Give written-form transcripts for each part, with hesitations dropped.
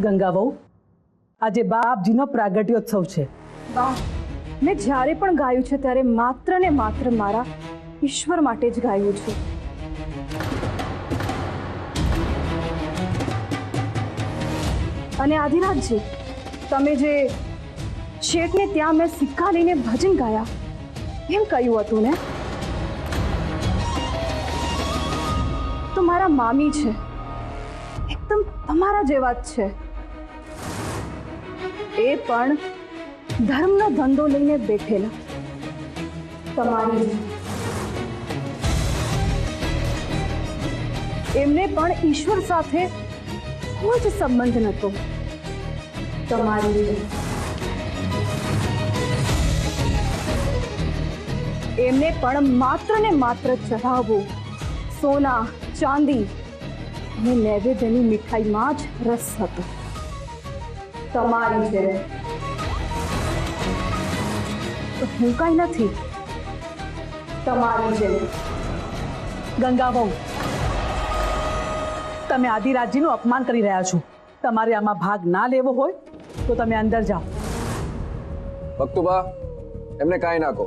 ગંગા વહુ, આજે બાપજીનો પ્રાગટ્યોત્સવ છે. બા, મેં જ્યારે પણ ગાયું છે ત્યારે માત્ર ને માત્ર મારા ઈશ્વર માટે જ ગાયું છે. અને આદિનાથજી, તમે જે શેઠને ત્યાં મેં સિક્કા લઈને ભજન ગાયા એમ કહ્યું હતું ને, તો મારા મામી છે, એકદમ તમારા જેવા જ છે. એ પણ ધર્મનો ધંધો લઈને બેઠેલા તમારી. એમને પણ ઈશ્વર સાથે કોઈ જ સંબંધ નહોતો તમારી. એમને પણ માત્ર ને માત્ર ચઢાવવું સોના ચાંદી અને નૈવેદ્યની મીઠાઈમાં જ રસ હતો તમારી છે. હું કઈ નથી તમારી છે. ગંગા વહુ, તમે આદિરાજજીનું અપમાન કરી રહ્યા છો. તમારે આમાં ભાગ ના લેવો હોય તો તમે અંદર જાઓ. ભક્તુબા, એમને કાંઈ ના કહો.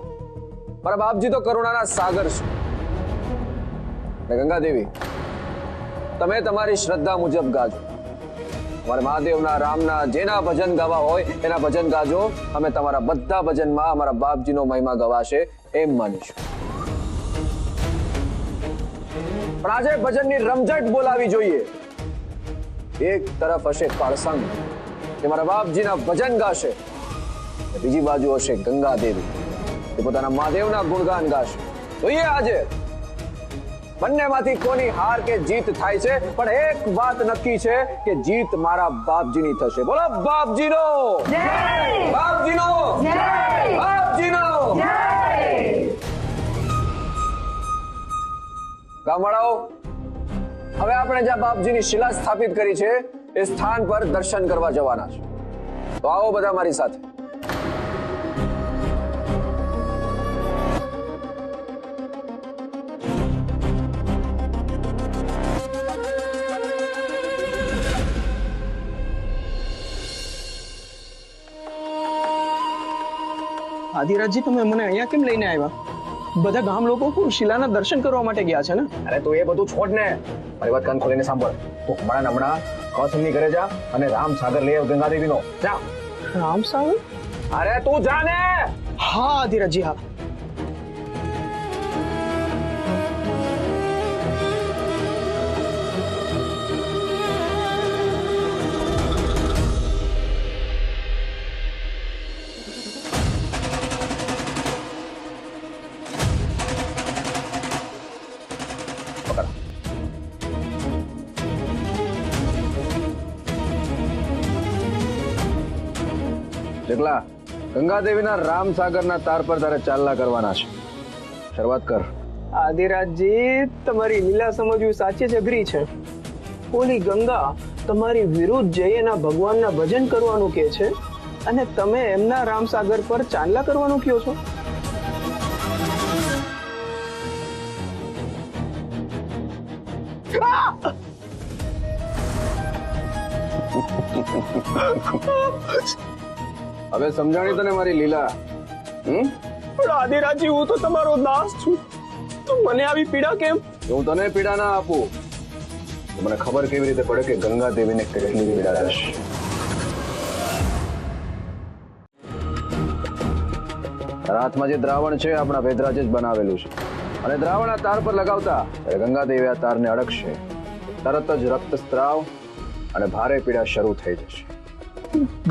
મારા બાપજી તો કરુણાના સાગર છે. ને ગંગા દેવી, તમે તમારી શ્રદ્ધા મુજબ ગાજો. અમારે મહાદેવના, રામના, જેના ભજન ગાવા હોય એના ભજન ગાજો. અમે તમારા બધા ભજનમાં અમારા બાપજીનો મહિમા ગવાશે એમ માનીશું. પણ આજે ભજનની રમઝટ બોલાવી જોઈએ. એક તરફ હશે કાળસંગ, જે મારા બાપજીના ભજન ગાશે. બીજી બાજુ હશે ગંગા દેવી, જે પોતાના મહાદેવના ગુણગાન ગાશે. જોઈએ આજે બંનેમાંથી કોની હાર કે જીત થાય છે. પણ એક વાત નક્કી છે કે જીત મારા બાપજીની થશે. બોલો બાપજીનો જય! બાપજીનો જય! બાપજીનો જય! ગામવાળાઓ, હવે આપણે જ્યાં બાપજીની શિલા સ્થાપિત કરી છે એ સ્થાન પર દર્શન કરવા જવાના છે. તો આવો બધા મારી સાથે. આદિરાજજી, તમે મને અહીંયા કેમ લઈને આવ્યા? બધા ગામ લોકો શિલાના દર્શન કરવા માટે ગયા છે ને? અરે તું એ બધું છોડ ને, મારી વાત કાન ખોલીને સાંભળ. તું હમણાં કૌશલની ઘરે જા અને રામસાગર લઈ આવ ગંગાદેવીનો. જા. રામસાગર? અરે તું જા ને. હા આદિરાજજી, હા. જેટલા ગંગાદેવીના રામસાગરના તાર પર તારે ચાલના કરવાના છે. શરૂઆત કર. આદિરાજજી, તમારી લીલા સમજવી સાચી જ અઘરી છે. ઓલી ગંગા તમારી વિરુદ્ધ જઈ એના ભગવાનના ભજન કરવાનું કહે છે અને તમે એમના રામસાગર પર ચાંદલા કરવાનું કહો છો. હવે સમજાણી તને મારી લીલા? પણ આદિરાજજી, હું તો તમારો દાસ છું, તો મને આવી પીડા કેમ? હું તને પીડા ના આપું તો મને ખબર કેવી રીતે પડે કે ગંગા દેવીને કેટલી પીડા થશે? હાથમાં જે દ્રાવણ છે આપણા વેદરાજે જ બનાવેલું છે અને દ્રાવણ આ તાર પર લગાવતા ગંગા દેવી આ તારને અડકશે. તરત જ રક્તસ્રાવ અને ભારે પીડા શરૂ થઈ જશે.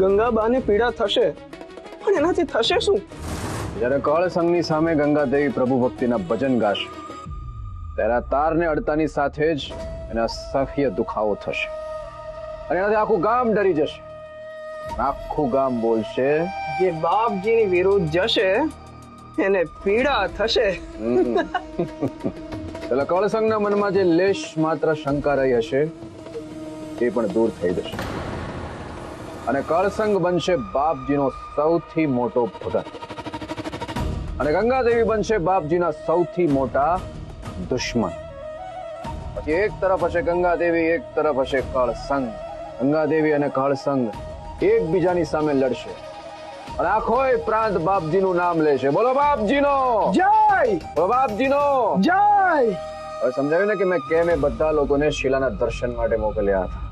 ગંગાબાને પીડા થશે, પણ એનાથી થશે શું? જ્યારે કળસંગની સામે ગંગા દેવી પ્રભુ ભક્તિના ભજન ગાશે ત્યારે આ તારને અડતાની સાથે જ એના અસહ્ય દુખાવો થશે અને એનાથી આખું ગામ ડરી જશે. આખું ગામ બોલશે, જે બાપજીની વિરુદ્ધ જશે એને પીડા થશે. એટલે કળસંગના મનમાં જે લેશ માત્ર શંકા રહી હશે એ પણ દૂર થઈ જશે અને કળસંગ બનશે બાપજીનો સૌથી મોટો ભગત અને ગંગા દેવી બનશે બાપજીના સૌથી મોટા દુશ્મન. પછી એક તરફ હશે ગંગા દેવી, એક તરફ હશે કળસંગ. ગંગા દેવી અને કળસંગ એકબીજાની સામે લડશે અને આખોય પ્રાંત બાપજીનું નામ લેશે. બોલો બાપજીનો જય બોલો બાપજીનો જય. હવે સમજાયું ને કે મેં કેમ એ બધા લોકોને શિલાના દર્શન માટે મોકલ્યા હતા.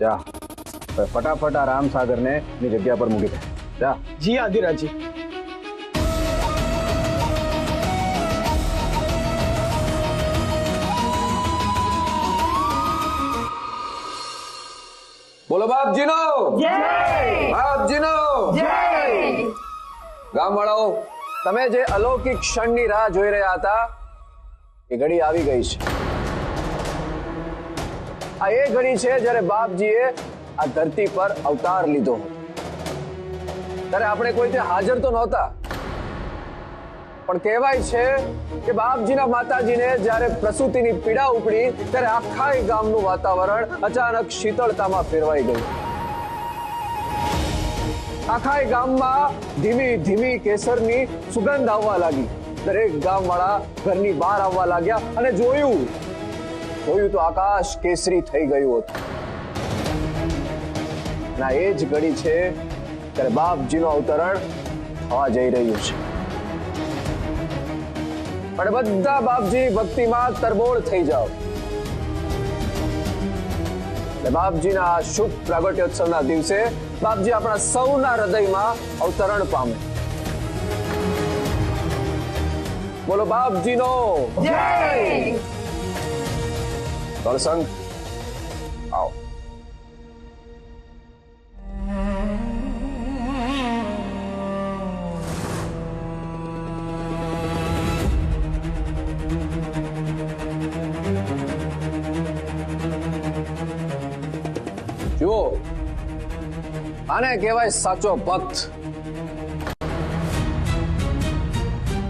જા હવે ફટાફટ આ રામસાગરને એની જગ્યા પર મૂકી દે. જા. જી આદિરાજજી. બોલો બાપજીનો જય બાપજીનો જય. ગામવાળાઓ, તમે જે અલૌકિક ક્ષણની રાહ જોઈ રહ્યા હતા એ ઘડી આવી ગઈ છે. આ એ ઘડી છે જ્યારે બાપજીએ આ ધરતી પર અવતાર લીધો હતો. ત્યારે આપણે કોઈ ત્યાં હાજર તો નહોતા, પણ કહેવાય છે કે બાપજીના માતાજીને જ્યારે પ્રસૂતિની પીડા ઉપડી ત્યારે આખા ગામનું વાતાવરણ અચાનક શીતળતામાં ફેરવાઈ ગયું. આખા ગામમાં ધીમી ધીમી કેસરની સુગંધ આવવા લાગી. દરેક ગામવાળા ઘરની બહાર આવવા લાગ્યા અને જોયું તો આકાશ કેસરી થઈ ગયું હતું. ના એ જ ઘડી છે ત્યારે બાપજીનું અવતરણ થવા જઈ રહ્યું છે. પણ બધા બાપજી ભક્તિમાં તરબોળ થઈ જાઓ. બાપજીના આ શુભ પ્રાગટ્યોત્સવના દિવસે બાપજી આપણા સૌના હૃદયમાં અવતરણ પામે. બોલો બાપજીનો જય. કળસંગ આવો. જુઓ, આને કહેવાય સાચો ભક્ત.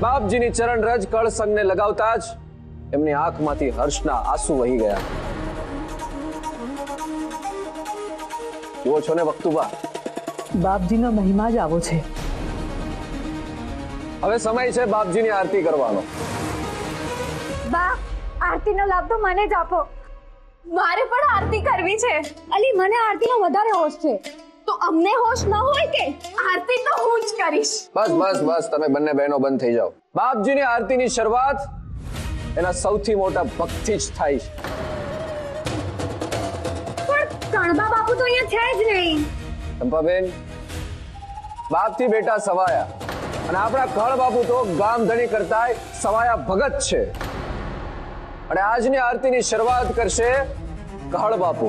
બાપજીની ચરણ રજ કળસંગને લગાવતા જ એમની આંખમાંથી હર્ષના આંસુ વહી ગયા. જુઓ છો ને વક્તુબા, બાપજીનો મહિમા જ આવો છે. હવે સમય છે બાપજીની આરતી કરવાનો. બા, આરતીનો લાભ તો મને જ આપો. મારે પણ આરતી કરવી છે. અલી, મને આરતીનો વધારે હોશ છે. તો અમને હોશ ન હોય કે આરતી તો હું જ કરીશ. બસ બસ બસ, તમે બંને બહેનો બંધ થઈ જાઓ. બાપજીની આરતીની શરૂઆત એના સૌથી મોટા ભક્તથી જ થાય છે. પણ કણબા બાપુ તો અહીંયા છે જ નહીં. ચંપાબેન, બાપથી બેટા સવાયા અને આપણા કળ બાપુ તો ગામધણી કરતાય સવાયા ભગત છે. અને આજની આરતીની શરૂઆત કરશે કળ બાપુ.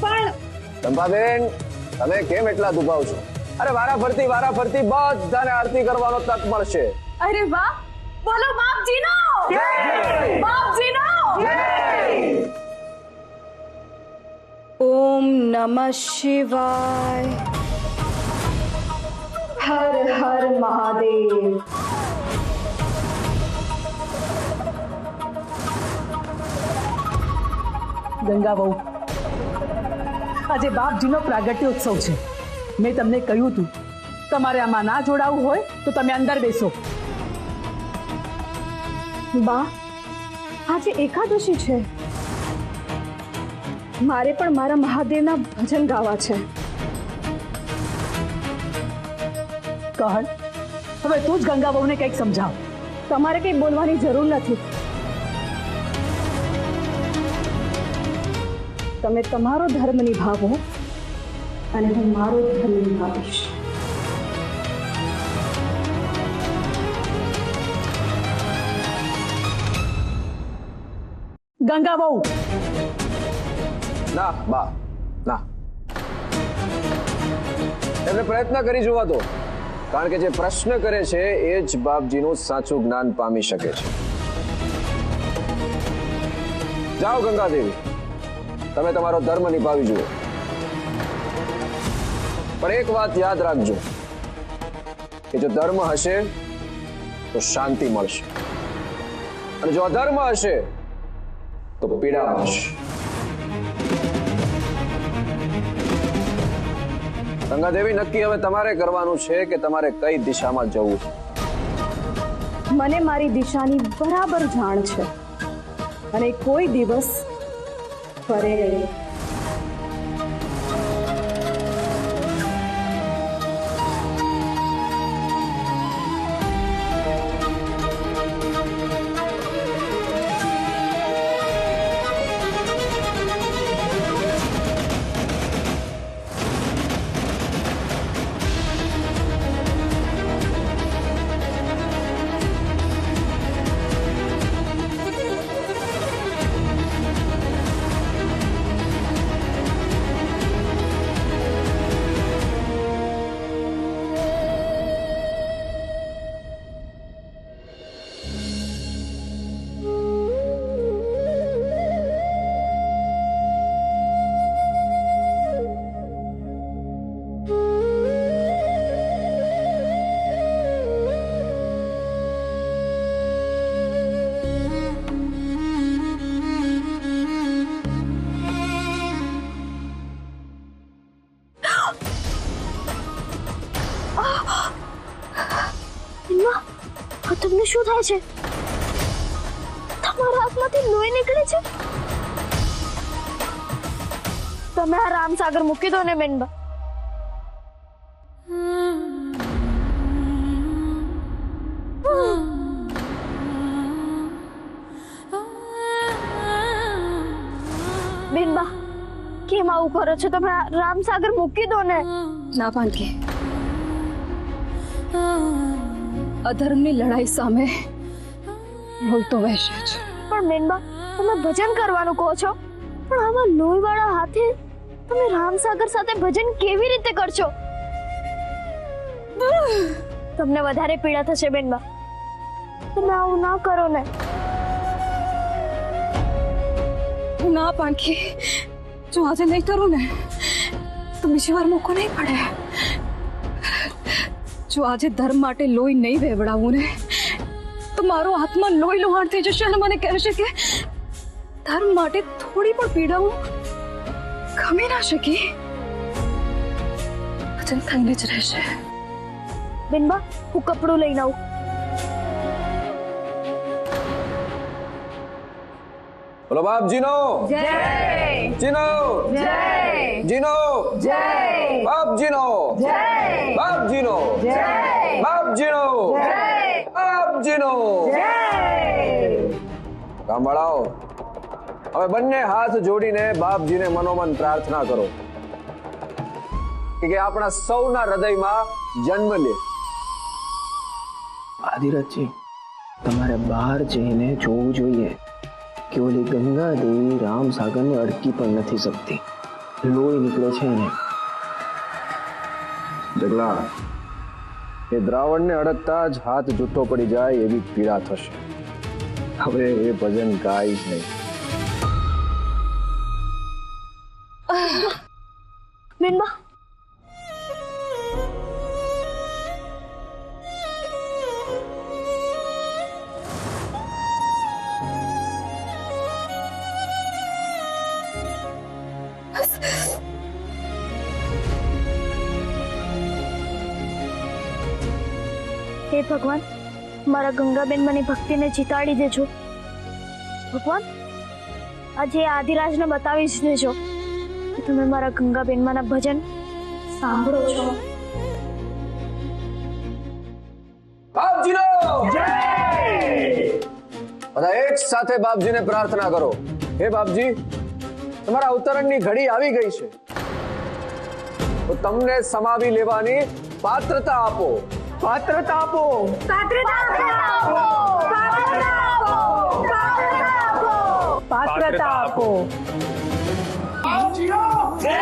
પણ ચંપાબેન, તમે કેમ એટલા દુભાવ છો? અરે વારા ફરતી બધાને આરતી કરવાનો તક મળશે. અરે વાહ, બોલો બાપજીનો જય. બાપજીનો જય. ઓમ નમઃ શિવાય. હર હર મહાદેવ. ગંગા વહુ, આજે બાપજીનો પ્રાગટ્યોત્સવ છે. મેં તમને કહ્યું હતું, તમારે આમાં ના જોડાવું હોય તો તમે અંદર બેસો. બા, આજે એકાદશી છે. મારે પણ મારા મહાદેવના ભજન ગાવા છે. કહણ, હવે તું જ ગંગા વહુને કંઈક સમજાવ. તમારે કંઈ બોલવાની જરૂર નથી. તમે તમારો ધર્મ નિભાવો અને હું મારો ધર્મ નિભાવીશ. ગંગા વહુ, ના બા, ના. એમને પ્રયત્ન કરી જોવા દો, કારણ કે જે પ્રશ્ન કરે છે એ જ બાપજીનું સાચું જ્ઞાન પામી શકે છે. જાઓ ગંગા દેવી, તમે તમારો ધર્મ નિભાવી જુઓ. પણ એક વાત યાદ રાખજો કે જો ધર્મ હશે તો શાંતિ મળશે, અને જો અધર્મ હશે તો પીડા મળશે. ગંગાદેવી, નક્કી હવે તમારે કરવાનું છે કે તમારે કઈ દિશામાં જવું. મને મારી દિશાની બરાબર જાણ છે અને કોઈ દિવસ ફરે નહીં. તમને શું થાય છે? તમારા હાથમાંથી લોહી નીકળે છે. તમે આ રામસાગર મૂકી દો ને બેનબા. બેનબા, કેમ આવું કરો છો? તમે આ રામસાગર મૂકી દો ને. ના પાનકી, અધર્મની લડાઈ સામે લોહી તો વહેશે જ. પણ બેનબા, તમે ભજન કરવાનું કહો છો, પણ આવા લોહીવાળા હાથે તમે રામસાગર સાથે ભજન કેવી રીતે કરશો? તમને વધારે પીડા થશે બેનબા. તમે આવું ના કરો ને. ના પાનકી, જો આજે નહીં કરું ને તો બીજી વાર મોકો નહીં પડે. જો આજે ધર્મ માટે લોહી નહીં વેવડાવું ને તો મારો આત્મા લોહી લુહાણ થઈ જશે અને મને કહેશે કે ધર્મ માટે થોડી પણ પીડા હું ખમી ના શકી. ભજન થઈને જ રહેશે. બેનબા, હું કપડું લઈને આવું. બોલો બાપજીનો જય જીનો જય જીનો જય બાપજીનો જય બાપજીનો જય બાપજીનો બાપજીનો. સાંભળાઓ, હવે બંને હાથ જોડીને બાપજીને મનોમન પ્રાર્થના કરો કે આપણા સૌના હૃદયમાં જન્મ લે. આદિરાજજી, તમારે બહાર જઈને જોવું જોઈએ કે ઓલી ગંગા દેવી રામસાગરને અડકી પણ નથી શકતી. લોહી નીકળે છે એને. જગલા, એ દ્રાવણને અડકતા જ હાથ જૂઠો પડી જાય એવી પીડા થશે. હવે એ ભજન ગાય જ નહીં. બેનબા, હે ભગવાન, મારા ગંગાબેન મને ભક્તિને જીતાડી દેજો. ભગવાન, આજે આદિરાજને બતાવી જ દેજો કે તમે મારા ગંગાબેન માના ભજન સાંભળો છો. બાપજીનો જય! બધા એક સાથે બાપજીને પ્રાર્થના કરો. હે બાપજી, તમારા અવતરણની ઘડી આવી ગઈ છે, તો તમને સમાવી લેવાની પાત્રતા આપો. પાત્રતા આપો. પાત્રતા આપો. જય